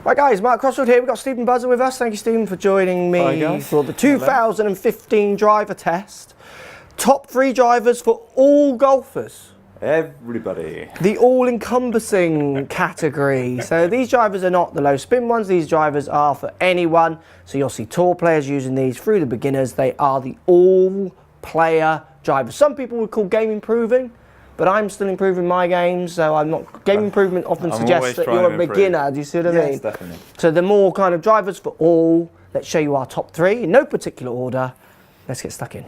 Right guys, Mark Crossfield here, we've got Stephen Buzzer with us. Thank you Stephen for joining me for the 2015 driver test. Top 3 drivers for all golfers. Everybody. The all-encompassing category. So these drivers are not the low spin ones, these drivers are for anyone. So you'll see tour players using these through the beginners. They are the all-player drivers. Some people would call game improving, but I'm still improving my game, so I'm not. Game improvement often suggests that you're a beginner. Do you see what I mean? Yes, definitely. So the more kind of drivers for all. Let's show you our top 3 in no particular order. Let's get stuck in.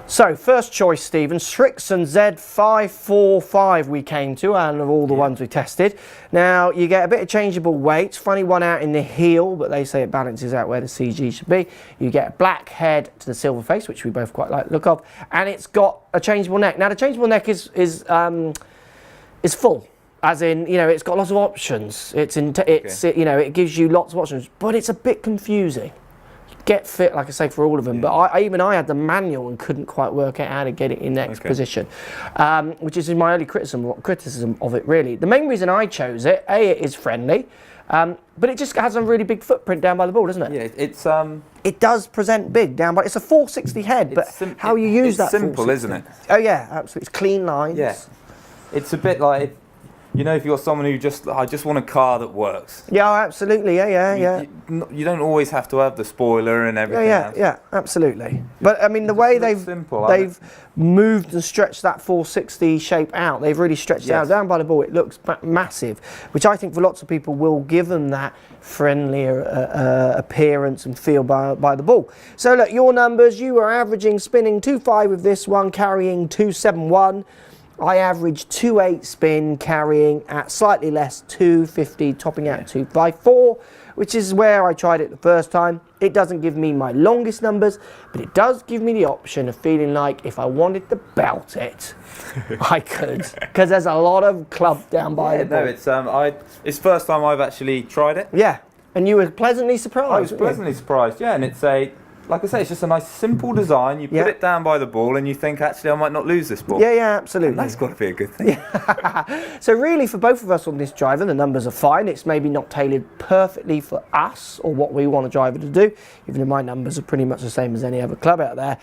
So, first choice, Stephen, Srixon Z545 we came to, and of all the ones we tested. Now, you get a bit of changeable weight, funny one out in the heel, but they say it balances out where the CG should be. You get a black head to the silver face, which we both quite like the look of, and it's got a changeable neck. Now, the changeable neck is full. As in, you know, it's got lots of options. You know, it gives you lots of options, but it's a bit confusing. Get fit, like I say, for all of them, but even I had the manual and couldn't quite work out how to get it in next position, which is my only criticism of it, really. The main reason I chose it, it is friendly, but it just has a really big footprint down by the ball, doesn't it? Yeah, it does present big down by. It's a 460 head, but how you use that? It's simple, isn't it? Oh yeah, absolutely. It's clean lines. Yeah, it's a bit like, you know, if you're someone who I just want a car that works. Yeah, absolutely. Yeah. You don't always have to have the spoiler and everything. Yeah, absolutely. But I mean, the way they've moved and stretched that 460 shape out, they've really stretched it out down by the ball. It looks massive, which I think for lots of people will give them that friendlier appearance and feel by the ball. So look, your numbers. You were averaging spinning 2.5 with this one, carrying 2.71. I averaged 2.8 spin, carrying at slightly less 2.50, topping out 2.54, which is where I tried it the first time. It doesn't give me my longest numbers, but it does give me the option of feeling like if I wanted to belt it, I could, because there's a lot of club down by the ball. No, it's the first time I've actually tried it. Yeah, and you were pleasantly surprised. I was pleasantly surprised, yeah, and it's like I say, it's just a nice simple design. You put it down by the ball and you think, actually, I might not lose this ball. Yeah, absolutely. And that's got to be a good thing. Yeah. So really, for both of us on this driver, the numbers are fine. It's maybe not tailored perfectly for us or what we want a driver to do, even though my numbers are pretty much the same as any other club out there.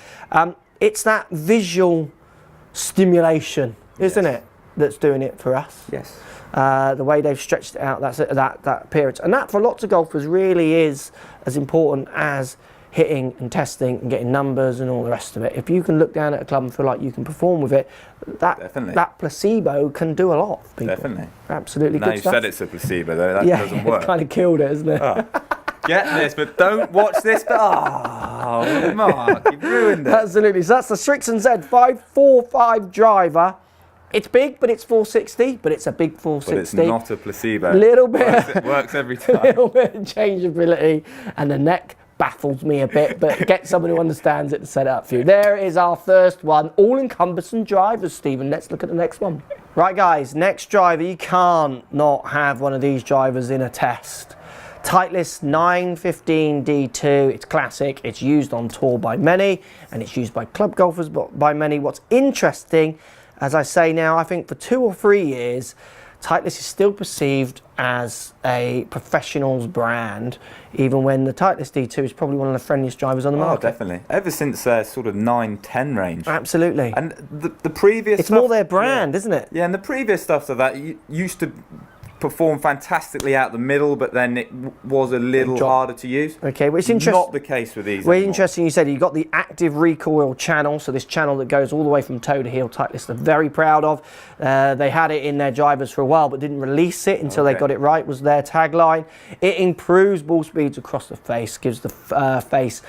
It's that visual stimulation, isn't it, that's doing it for us? Yes. The way they've stretched it out, that appearance. And that, for lots of golfers, really is as important as hitting and testing and getting numbers and all the rest of it. If you can look down at a club and feel like you can perform with it, that placebo can do a lot for people. Definitely. Absolutely good stuff. Now you said it's a placebo though, that doesn't work. It kind of killed it, isn't it? Oh. Get this, but don't watch this. But Mark, you've ruined it. Absolutely. So that's the Srixon Z545 driver. It's big, but it's 460, but it's a big 460. But it's not a placebo. Little bit. It works every time. A little bit of changeability, and the neck baffles me a bit, but get someone who understands it to set it up for you. There is our first one, all-encompassing drivers, Stephen. Let's look at the next one. Right, guys, next driver. You can't not have one of these drivers in a test. Titleist 915 D2. It's classic. It's used on tour by many, and it's used by club golfers by many. What's interesting, as I say now, I think for 2 or 3 years, Titleist is still perceived as a professional's brand, even when the Titleist D2 is probably one of the friendliest drivers on the market. Oh, definitely. Ever since sort of 9-10 range. Absolutely. And the previous it's more their brand, isn't it? Yeah, and the previous stuff to that used to perform fantastically out the middle, but then it was a little harder to use. Okay, well, it's interesting. Not the case with these. Well, interesting you said you've got the active recoil channel, so this channel that goes all the way from toe to heel. Titleist are very proud of. They had it in their drivers for a while, but didn't release it until they got it right, was their tagline. It improves ball speeds across the face, gives the face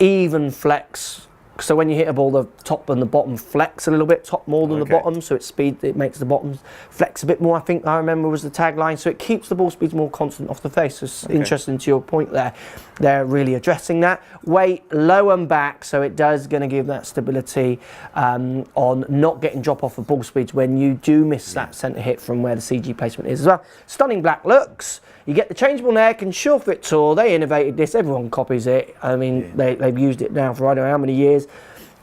even flex. So when you hit a ball, the top and the bottom flex a little bit, top more than the bottom, so it makes the bottoms flex a bit more, I think I remember was the tagline. So it keeps the ball speeds more constant off the face. So it's interesting to your point there. They're really addressing that. Weight low and back, so it does going to give that stability on not getting drop off of ball speeds when you do miss that centre hit from where the CG placement is as well. Stunning black looks. You get the changeable neck and SureFit Tour. They innovated this. Everyone copies it. I mean, they've used it now for I don't know how many years.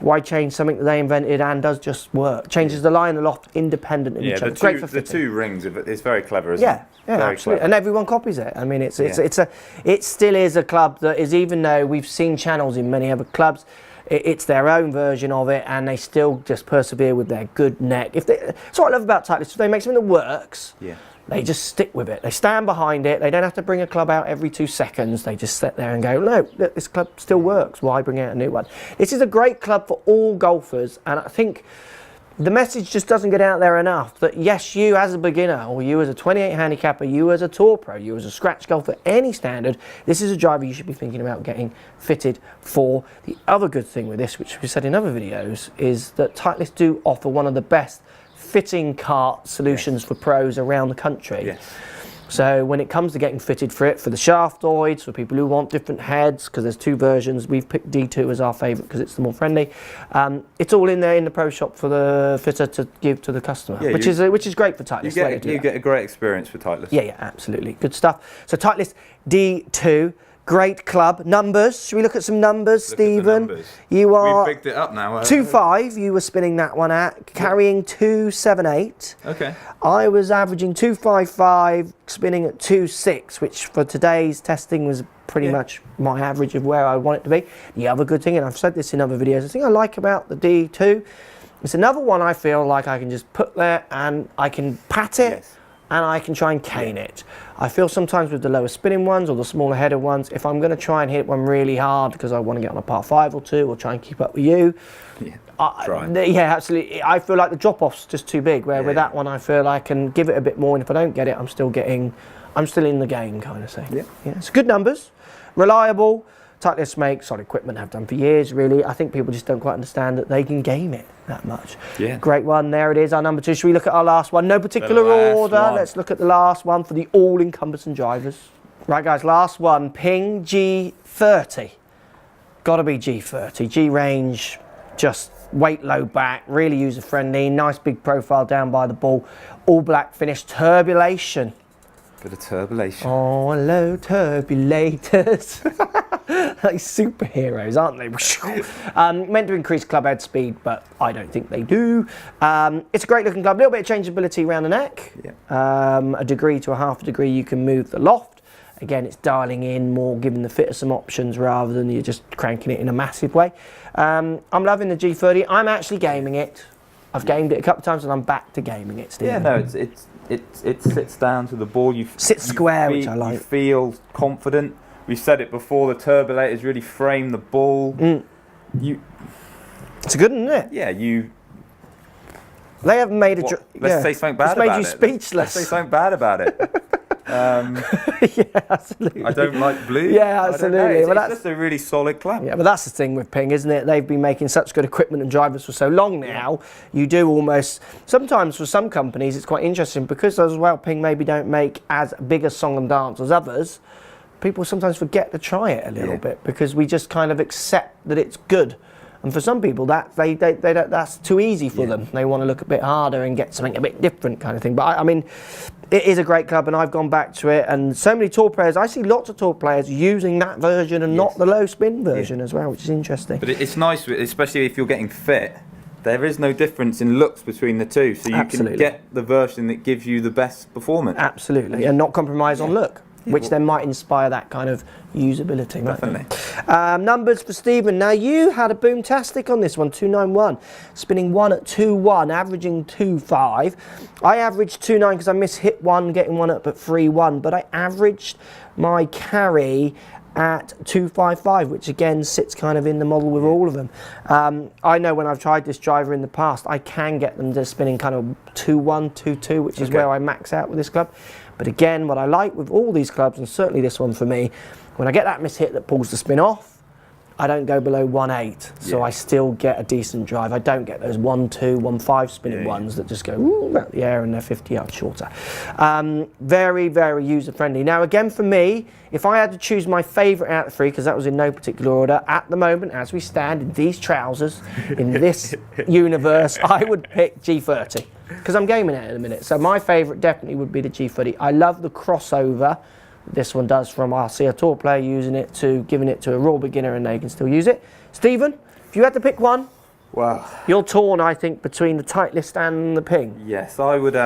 Why change something that they invented and does just work? Changes the lie and the loft independent of each other. Great for the fitting. two rings, it's very clever, isn't it? Yeah, Very absolutely. clever. And everyone copies it. I mean, it still is a club that is, even though we've seen channels in many other clubs, it's their own version of it, and they still just persevere with their good neck. That's what I love about Titleist. If they make something that works, they just stick with it. They stand behind it. They don't have to bring a club out every 2 seconds. They just sit there and go, no, look, this club still works. Why bring out a new one? This is a great club for all golfers, and I think the message just doesn't get out there enough that yes, you as a beginner, or you as a 28 handicapper, you as a tour pro, you as a scratch golfer, any standard, this is a driver you should be thinking about getting fitted for. The other good thing with this, which we said in other videos, is that Titleist do offer one of the best fitting cart solutions for pros around the country. Yes. So when it comes to getting fitted for it, for the shaftoids, for people who want different heads, because there's 2 versions, we've picked D2 as our favourite because it's the more friendly. It's all in there in the pro shop for the fitter to give to the customer, which is great for Titleist. You get a great experience with Titleist. Yeah, absolutely. Good stuff. So Titleist D2. Great club. Numbers. Should we look at some numbers, Stephen? You are. We've picked it up now. 2.5. You were spinning that one at, carrying 2.78. Okay. I was averaging 2.55, spinning at 2.6, which for today's testing was pretty much my average of where I want it to be. The other good thing, and I've said this in other videos, the thing I like about the D2, it's another one I feel like I can just put there and I can pat it. Yes. And I can try and cane it. I feel sometimes with the lower spinning ones or the smaller headed ones, if I'm going to try and hit one really hard because I want to get on a par 5 or 2 or try and keep up with you, absolutely. I feel like the drop off's just too big. Where with that one, I feel I can give it a bit more, and if I don't get it, I'm still in the game, kind of thing. Yeah, it's good numbers, reliable. Titleist make solid equipment, have done for years, really. I think people just don't quite understand that they can game it that much. Yeah. Great one. There it is, our number 2. Should we look at our last one? No particular order. Let's look at the last one for the all-encompassing drivers. Right, guys, last one. Ping G30. Got to be G30. G-range, just weight low back, really user-friendly, nice big profile down by the ball, all black finish, turbulation. Bit of turbulation. Oh, hello, turbulators. Like superheroes, aren't they? Meant to increase club head speed, but I don't think they do. It's a great looking club, a little bit of changeability around the neck. A degree to a half a degree you can move the loft. Again, it's dialing in more, giving the fitter some options rather than you're just cranking it in a massive way. I'm loving the G30. I'm actually gaming it. I've gamed it a couple of times and I'm back to gaming it still. Yeah, no, it sits down to the ball. Sits square, which I like. You feel confident. We said it before, the turbulators really frame the ball. It's good, isn't it? Yeah, They haven't made a... Let's say something bad about it. It's made you speechless. Let's say something bad about it. Yeah, absolutely. I don't like blue. Yeah, absolutely. It's just a really solid club. Yeah, but that's the thing with Ping, isn't it? They've been making such good equipment and drivers for so long now. You do almost... Sometimes for some companies, it's quite interesting because as well, Ping maybe don't make as big a song and dance as others. People sometimes forget to try it a little bit because we just kind of accept that it's good. And for some people, that's too easy for them. They want to look a bit harder and get something a bit different kind of thing. But I mean, it is a great club and I've gone back to it. And so many tour players, I see lots of tour players using that version and not the low spin version as well, which is interesting. But it's nice, especially if you're getting fit. There is no difference in looks between the two. So you can get the version that gives you the best performance. Absolutely. And not compromise on look. Which then might inspire that kind of usability. Definitely. Numbers for Stephen. Now you had a boomtastic on this one, 291. Spinning 1 at 2.1, averaging 2.5. I averaged 2.9 because I mishit 1, getting 1 up at 3.1. But I averaged my carry at 2.55, which again sits kind of in the model with all of them. I know when I've tried this driver in the past, I can get them to spinning kind of 2.1, 2.2, which is where I max out with this club. But again, what I like with all these clubs, and certainly this one for me, when I get that mishit that pulls the spin off, I don't go below 1.8, so I still get a decent drive. I don't get those 1.2, 1.5 spinning ones that just go out the air and they're 50 yards shorter. Very, very user-friendly. Now, again, for me, if I had to choose my favourite out of the 3, because that was in no particular order, at the moment, as we stand in these trousers, in this universe, I would pick G30, because I'm gaming it in a minute. So my favourite definitely would be the G30. I love the crossover this one does from I see a tour player using it to giving it to a raw beginner and they can still use it. Stephen, if you had to pick one, Wow. You're torn, I think, between the Titleist and the Ping. Yes, I would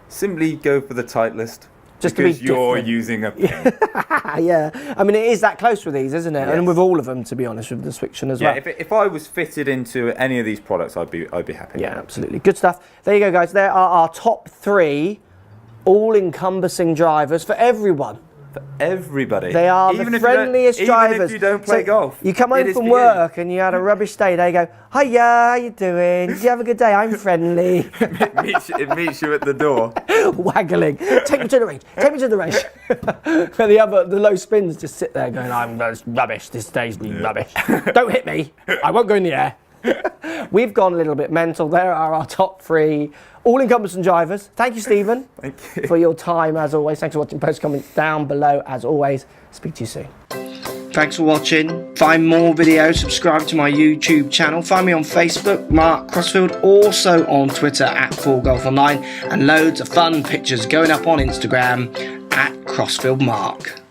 simply go for the Titleist. Just because you're using a Ping. Yeah, I mean, it is that close with these, isn't it? Yes. And with all of them, to be honest, with the Switchen as well. Yeah, if I was fitted into any of these products, I'd be happy. Yeah, absolutely. Good stuff. There you go, guys. There are our top 3 all-encompassing drivers for everyone. For everybody. They are the friendliest drivers. Even if you don't play golf. You come home from work and you had a rubbish day, they go, hiya, how you doing? Did you have a good day? I'm friendly. It meets you at the door. Waggling. Take me to the range. Take me to the range. And the low spins just sit there going, I'm rubbish. This day's been rubbish. Don't hit me. I won't go in the air. We've gone a little bit mental. There are our top 3 all-encompassing drivers. Thank you, Stephen, for your time, as always. Thanks for watching. Post comments down below, as always. Speak to you soon. Thanks for watching. Find more videos. Subscribe to my YouTube channel. Find me on Facebook, Mark Crossfield. Also on Twitter at 4golfonline. And loads of fun pictures going up on Instagram at Crossfield Mark.